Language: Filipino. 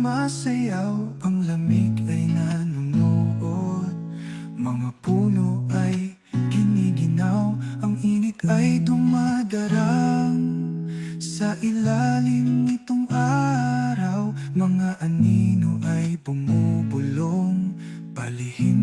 sumasayaw, ang lamig ay nanunood. Mga puno ay giniginaw, ang init ay dumadarang. Sa ilalim nitong araw, mga anino ay bumubulong. Palihim